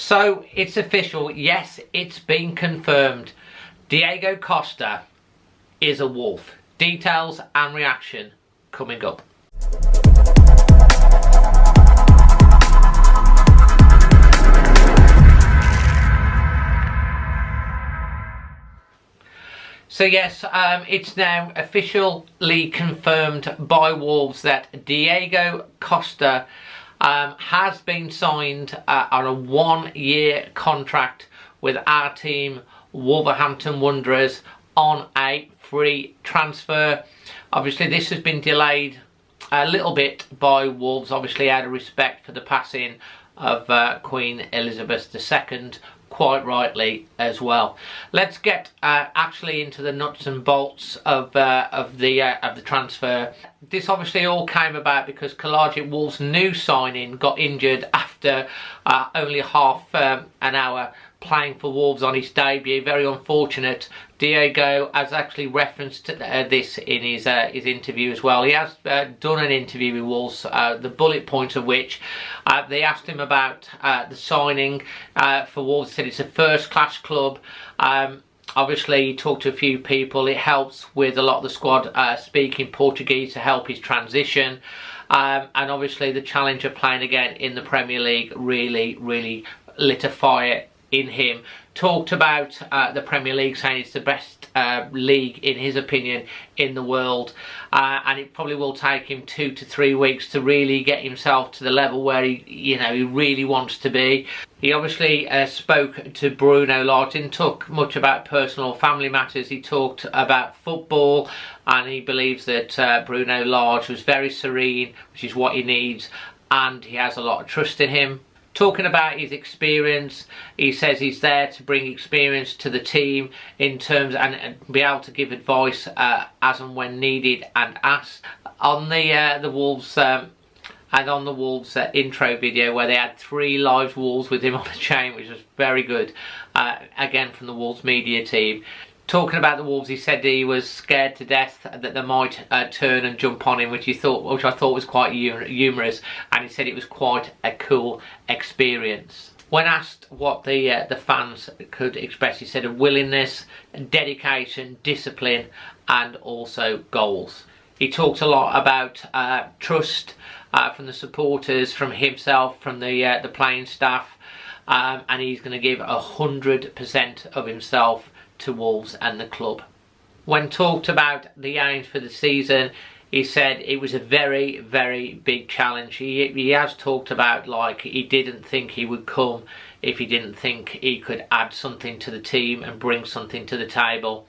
So it's official, yes, it's been confirmed. Diego Costa is a Wolf. Details and reaction coming up. So yes, it's now officially confirmed by Wolves that Diego Costa has been signed on a 1-year contract with our team, Wolverhampton Wanders, on a free transfer. Obviously this has been delayed a little bit by Wolves, obviously out of respect for the passing of Queen Elizabeth II, quite rightly as well. Let's get actually into the nuts and bolts of the transfer. This obviously all came about because Kalajic, Wolves' new signing, got injured after only half an hour playing for Wolves on his debut. Very unfortunate. Diego has actually referenced this in his interview as well. He has done an interview with Wolves, the bullet points of which they asked him about the signing for Wolves. He said it's a first-class club. Obviously, he talked to a few people. It helps with a lot of the squad speaking Portuguese to help his transition. And obviously, the challenge of playing again in the Premier League really lit a fire in him. Talked about the Premier League, saying it's the best league in his opinion in the world, and it probably will take him 2 to 3 weeks to really get himself to the level where he really wants to be. He obviously spoke to Bruno Lage, didn't talk much about personal or family matters. He talked about football, and he believes that Bruno Lage was very serene, which is what he needs, and he has a lot of trust in him. Talking about his experience, he says he's there to bring experience to the team in terms and be able to give advice as and when needed and asked. On the Wolves intro video, where they had 3 live Wolves with him on a chain, which was very good, again from the Wolves media team. Talking about the Wolves, he said he was scared to death that they might turn and jump on him, which I thought was quite humorous, and he said it was quite a cool experience. When asked what the fans could express, he said a willingness, dedication, discipline, and also goals. He talked a lot about trust from the supporters, from himself, from the playing staff, and he's going to give 100% of himself to Wolves and the club. When talked about the aims for the season, he said it was a very big challenge. He has talked about, like, he didn't think he would come if he didn't think he could add something to the team and bring something to the table.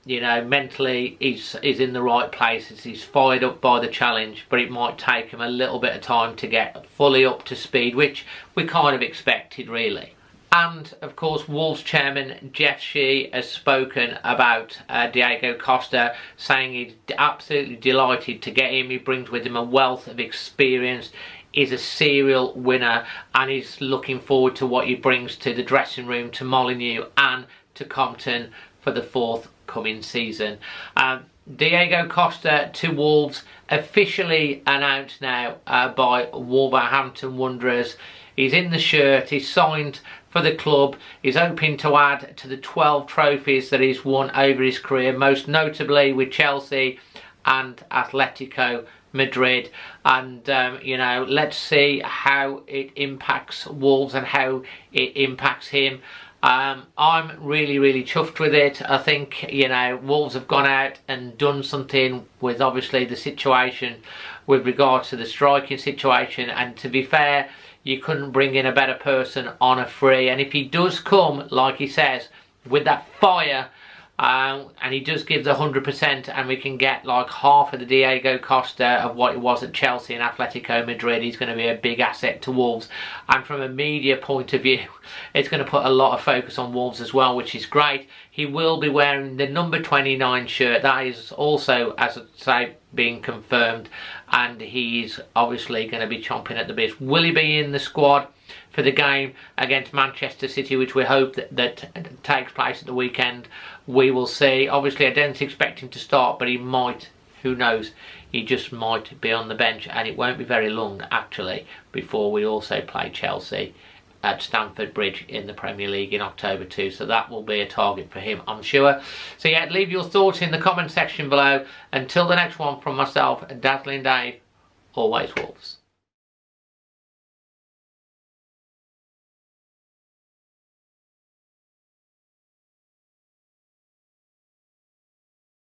Mentally he's in the right places. He's fired up by the challenge, but it might take him a little bit of time to get fully up to speed, which we kind of expected really. And of course, Wolves chairman Jeff Shee has spoken about Diego Costa, saying he's absolutely delighted to get him. He brings with him a wealth of experience, is a serial winner, and he's looking forward to what he brings to the dressing room, to Molineux and to Compton for the forthcoming season. Diego Costa to Wolves, officially announced now by Wolverhampton Wanderers. He's in the shirt, he's signed for the club. He's hoping to add to the 12 trophies that he's won over his career, most notably with Chelsea and Atletico Madrid. And let's see how it impacts Wolves and how it impacts him. I'm really chuffed with it. I think Wolves have gone out and done something with obviously the situation with regard to the striking situation, and to be fair, you couldn't bring in a better person on a free. And if he does come, like he says, with that fire, and he does give the 100%, and we can get like half of the Diego Costa of what it was at Chelsea and Atletico Madrid, he's going to be a big asset to Wolves. And from a media point of view, it's going to put a lot of focus on Wolves as well, which is great. He will be wearing the number 29 shirt. That is also, as I say, being confirmed, and he's obviously going to be chomping at the bit. Will he be in the squad for the game against Manchester City, which we hope that takes place at the weekend? We will see. Obviously, I don't expect him to start, but he might. Who knows? He just might be on the bench, and it won't be very long, actually, before we also play Chelsea at Stamford Bridge in the Premier League in October too, so that will be a target for him, I'm sure. So yeah, leave your thoughts in the comment section below. Until the next one, from myself, Dazzling Dave, always Wolves.